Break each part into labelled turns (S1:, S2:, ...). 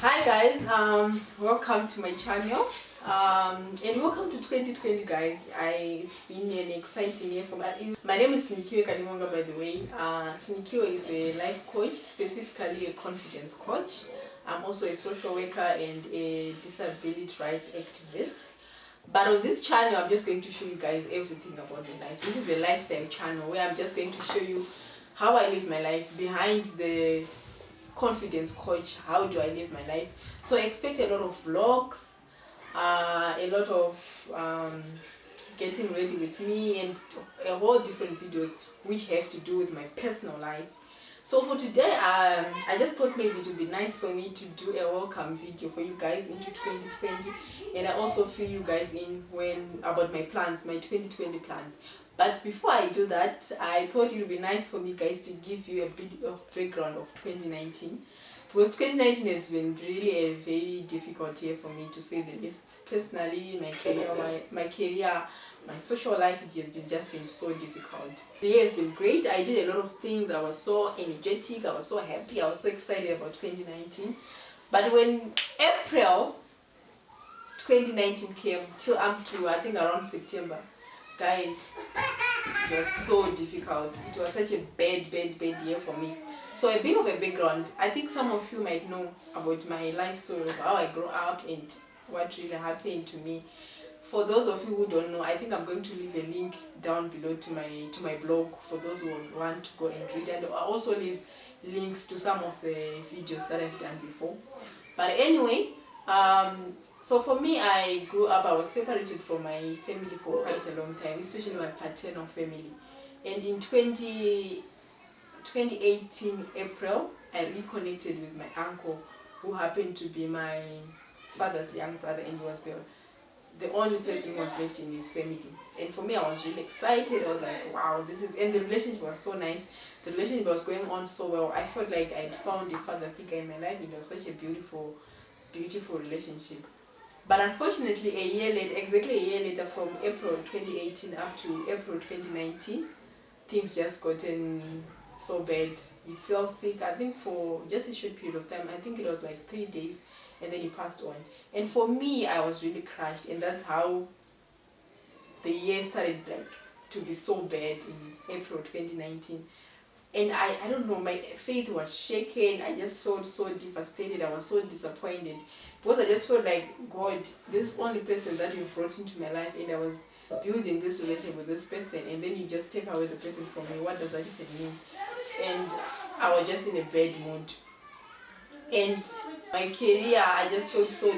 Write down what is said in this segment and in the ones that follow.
S1: Hi guys, welcome to my channel, and welcome to 2020 guys. It's been an exciting year for me. My name is Sinikiwe Kademaunga, by the way. Sinikiwe is a life coach, specifically a confidence coach. I'm also a social worker and a disability rights activist. But on this channel, I'm just going to show you guys everything about my life. This is a lifestyle channel where I'm just going to show you how I live my life behind the confidence coach. How do I live my life? So expect a lot of vlogs, a lot of getting ready with me, and a whole different videos which have to do with my personal life. So for today, I just thought maybe it would be nice for me to do a welcome video for you guys into 2020, and I also fill you guys in about my plans, my 2020 plans. But before I do that, I thought it would be nice for me guys to give you a bit of background of 2019, because 2019 has been really a very difficult year for me, to say the least. Personally, my career, my social life, it has just been so difficult. The year has been great. I did a lot of things. I was so energetic, I was so happy, I was so excited about 2019. But when April 2019 came till up to I think around September, guys, it was so difficult. It was such a bad year for me. So a bit of a background. I think some of you might know about my life story of how I grew up and what really happened to me. For those of you who don't know, I think I'm going to leave a link down below to my blog for those who want to go and read, and I'll also leave links to some of the videos that I've done before. But anyway, so for me, I grew up, I was separated from my family for quite a long time, especially my paternal family. And in 2018 April, I reconnected with my uncle, who happened to be my father's young brother, and he was the only person who was left in his family. And for me, I was really excited. I was like, wow, and the relationship was so nice. The relationship was going on so well. I felt like I'd found a father figure in my life. It was such a beautiful relationship. But unfortunately, exactly a year later, from April 2018 up to April 2019, things just gotten so bad. He fell sick, I think for just a short period of time. I think it was like 3 days, and then he passed on. And for me, I was really crushed, and that's how the year started to be so bad in April 2019. And I don't know, my faith was shaken. I just felt so devastated. I was so disappointed, because I just felt like, God, this only person that you brought into my life, and I was building this relationship with this person, and then you just take away the person from me. What does that even mean? And I was just in a bad mood. And my career, I just felt so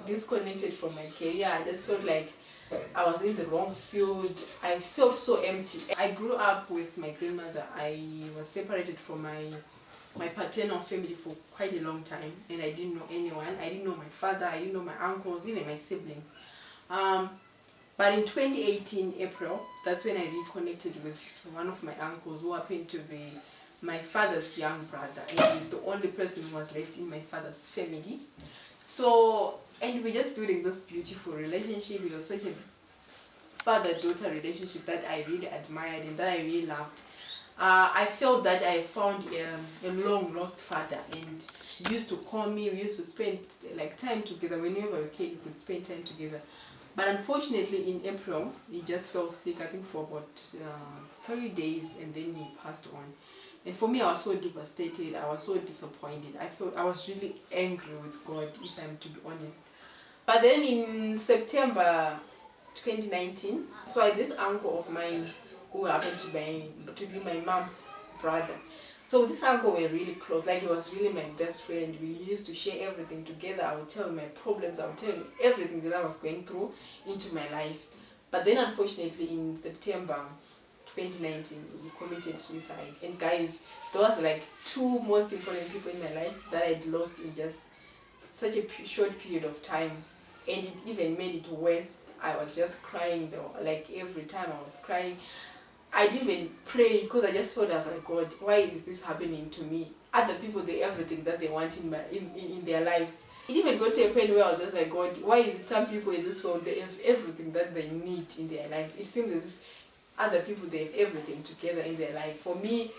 S1: disconnected from my career. I just felt like I was in the wrong field. I felt so empty. I grew up with my grandmother. I was separated from my paternal family for quite a long time, and I didn't know anyone. I didn't know my father, I didn't know my uncles, even my siblings. But in 2018 April, that's when I reconnected with one of my uncles, who happened to be my father's young brother, and he's the only person who was left in my father's family. So, and we're just building this beautiful relationship. It was such a father-daughter relationship that I really admired and that I really loved. I felt that I found a long-lost father, and he used to call me. We used to spend time together. Whenever we came, we could spend time together. But unfortunately, in April, he just fell sick, I think for about 3 days, and then he passed on. And for me, I was so devastated. I was so disappointed. I was really angry with God, if I'm to be honest. But then in September 2019, so I had this uncle of mine who happened to be my mom's brother. So this uncle were really close, like he was really my best friend. We used to share everything together. I would tell him my problems, I would tell him everything that I was going through into my life. But then unfortunately in September 2019, we committed suicide. And guys, those were like 2 most important people in my life that I'd lost in just such a short period of time. And it even made it worse. I was just crying though, like every time I was crying. I didn't even pray, because I just felt, I was like, God, why is this happening to me? Other people, they have everything that they want in their lives. It even got to a point where I was just like, God, why is it some people in this world, they have everything that they need in their lives? It seems as if other people, they have everything together in their life. For me,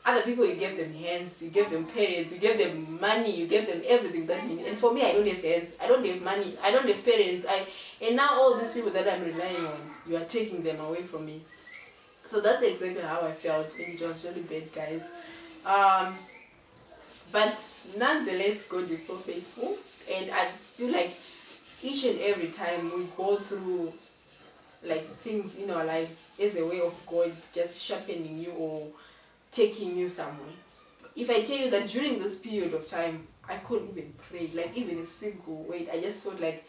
S1: Other people, you give them hands, you give them parents, you give them money, you give them everything that you need. And for me, I don't have hands, I don't have money, I don't have parents. And now all these people that I'm relying on, you are taking them away from me. So that's exactly how I felt, and it was really bad, guys. But nonetheless, God is so faithful, and I feel like each and every time we go through like things in our lives as a way of God just sharpening you or taking you somewhere. If I tell you that during this period of time, I couldn't even pray, like even a single word. I just felt like,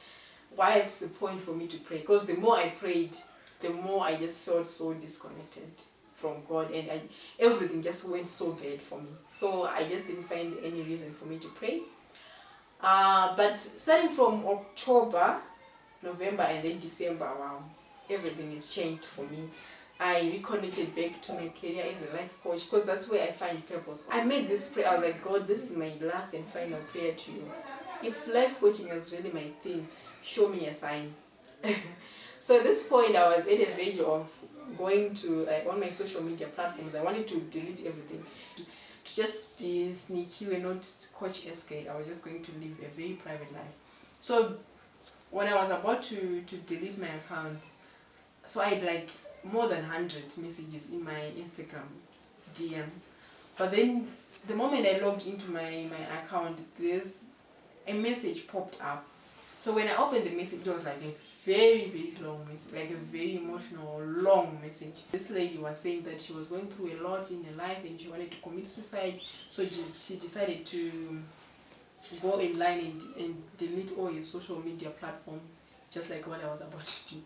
S1: why is the point for me to pray? Because the more I prayed, the more I just felt so disconnected from God, and everything just went so bad for me. So I just didn't find any reason for me to pray. But starting from October, November, and then December, wow, everything has changed for me. I reconnected back to my career as a life coach, because that's where I find purpose. I made this prayer. I was like, God, this is my last and final prayer to you. If life coaching is really my thing, show me a sign. So at this point, I was at a verge of going to on my social media platforms. I wanted to delete everything, to just be Sinikiwe, not Coach SK. I was just going to live a very private life. So when I was about to delete my account, so I had like more than 100 messages in my Instagram DM. But then the moment I logged into my account, there's a message popped up. So when I opened the message, it was like a very long message, like a very emotional, long message. This lady was saying that she was going through a lot in her life and she wanted to commit suicide. So she decided to go online and delete all his social media platforms, just like what I was about to do.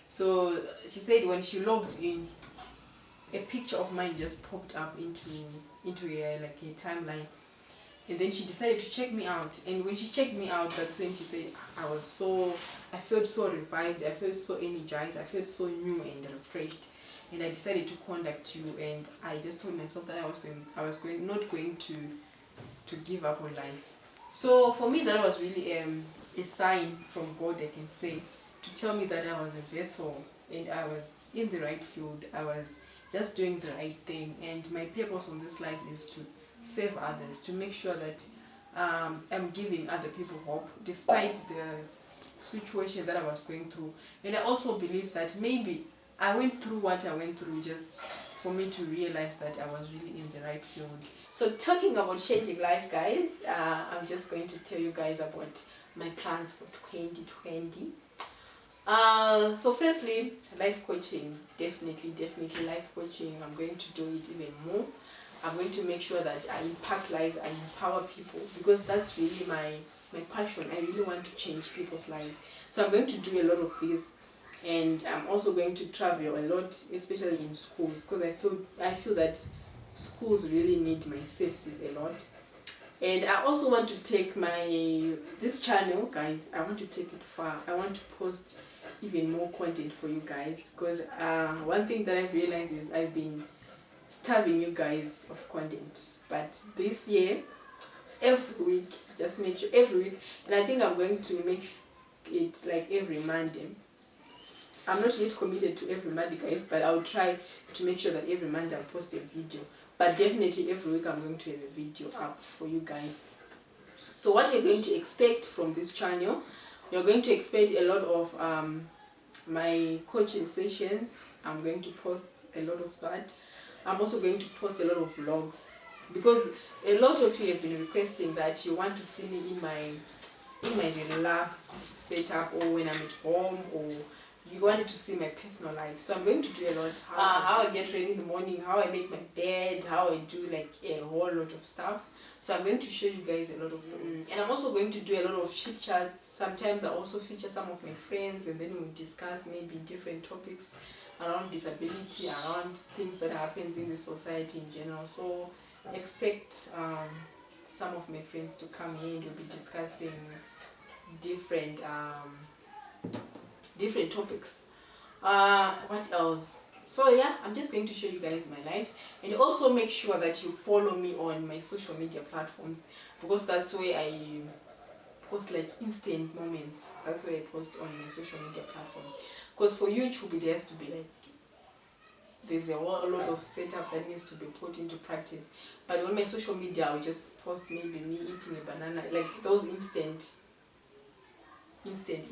S1: So she said when she logged in, a picture of mine just popped up into a timeline, and then she decided to check me out. And when she checked me out, that's when she said I felt so revived, I felt so energized, I felt so new and refreshed, and I decided to contact you. And I just told myself that I was not going to give up on life. So for me, that was really a sign from God, I can say, to tell me that I was a vessel and I was in the right field. I was just doing the right thing, and my purpose on this life is to save others, to make sure that I'm giving other people hope despite the situation that I was going through. And I also believe that maybe I went through what I went through just for me to realize that I was really in the right field. So talking about changing life, guys, I'm just going to tell you guys about my plans for 2020. So firstly, life coaching, definitely life coaching. I'm going to do it even more. I'm going to make sure that I impact lives, I empower people, because that's really my passion. I really want to change people's lives. So I'm going to do a lot of this, and I'm also going to travel a lot, especially in schools, because I feel that schools really need my services a lot. And I also want to take this channel, guys, I want to take it far. I want to post even more content for you guys, because one thing that I've realized is I've been starving you guys of content. But this year, every week, just make sure every week, and I think I'm going to make it like every Monday. I'm not yet committed to every Monday, guys, but I'll try to make sure that every Monday I post a video. But definitely every week I'm going to have a video up for you guys. So what you're going to expect from this channel, you're going to expect a lot of my coaching sessions. I'm going to post a lot of that. I'm also going to post a lot of vlogs, because a lot of you have been requesting that you want to see me in my relaxed setup, or when I'm at home, or you wanted to see my personal life. So I'm going to do a lot. How I get ready in the morning, how I make my bed, how I do like a whole lot of stuff. So I'm going to show you guys a lot of things. And I'm also going to do a lot of chit chats. Sometimes I also feature some of my friends, and then we'll discuss maybe different topics around disability, around things that happens in the society in general. So expect some of my friends to come here, and we'll be discussing different topics. What else? So yeah, I'm just going to show you guys my life, and also make sure that you follow me on my social media platforms, because that's where I post like instant moments. That's where I post on my social media platforms. Because for YouTube, it has to be like there's a lot of setup that needs to be put into practice. But on my social media, I'll just post maybe me eating a banana, like those instant footage.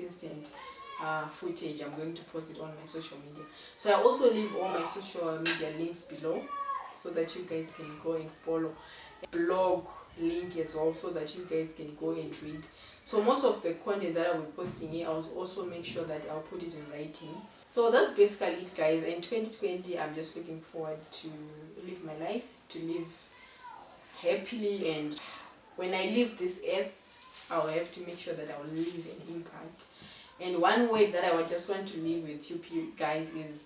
S1: I'm going to post it on my social media. So I also leave all my social media links below so that you guys can go and follow. Blog link as well so that you guys can go and read. So most of the content that I'll be posting here, I'll also make sure that I'll put it in writing. So that's basically it, guys. In 2020, I'm just looking forward to live my life, to live happily, and when I leave this earth, I'll have to make sure that I'll leave an impact. And one word that I would just want to leave with you guys is,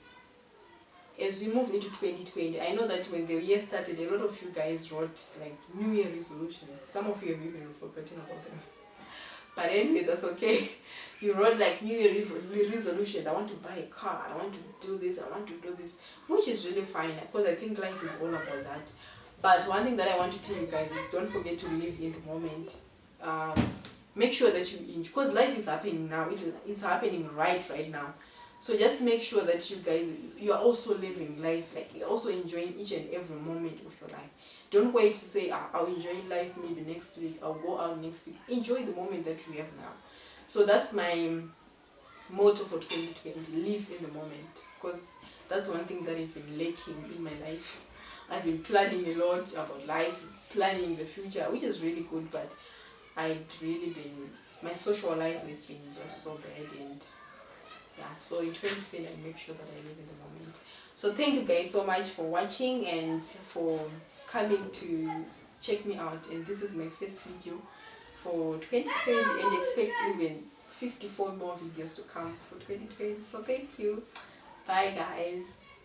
S1: as we move into 2020, I know that when the year started, a lot of you guys wrote like New Year resolutions. Some of you have even forgotten about them. But anyway, that's okay. You wrote like New Year resolutions. I want to buy a car. I want to do this. I want to do this. Which is really fine, because I think life is all about that. But one thing that I want to tell you guys is, don't forget to live in the moment. Make sure that you enjoy, because life is happening now. It's happening right now. So just make sure that you are also living life, like you're also enjoying each and every moment of your life. Don't wait to say, I'll enjoy life maybe next week, I'll go out next week. Enjoy the moment that you have now. So that's my motto for 2020, live in the moment, because that's one thing that I've been lacking in my life. I've been planning a lot about life, planning the future, which is really good, but my social life has been just so bad. And yeah, so in 2020, I make sure that I live in the moment. So thank you guys so much for watching and for coming to check me out. And this is my first video for 2020, and expect even 54 more videos to come for 2020. So thank you. Bye guys.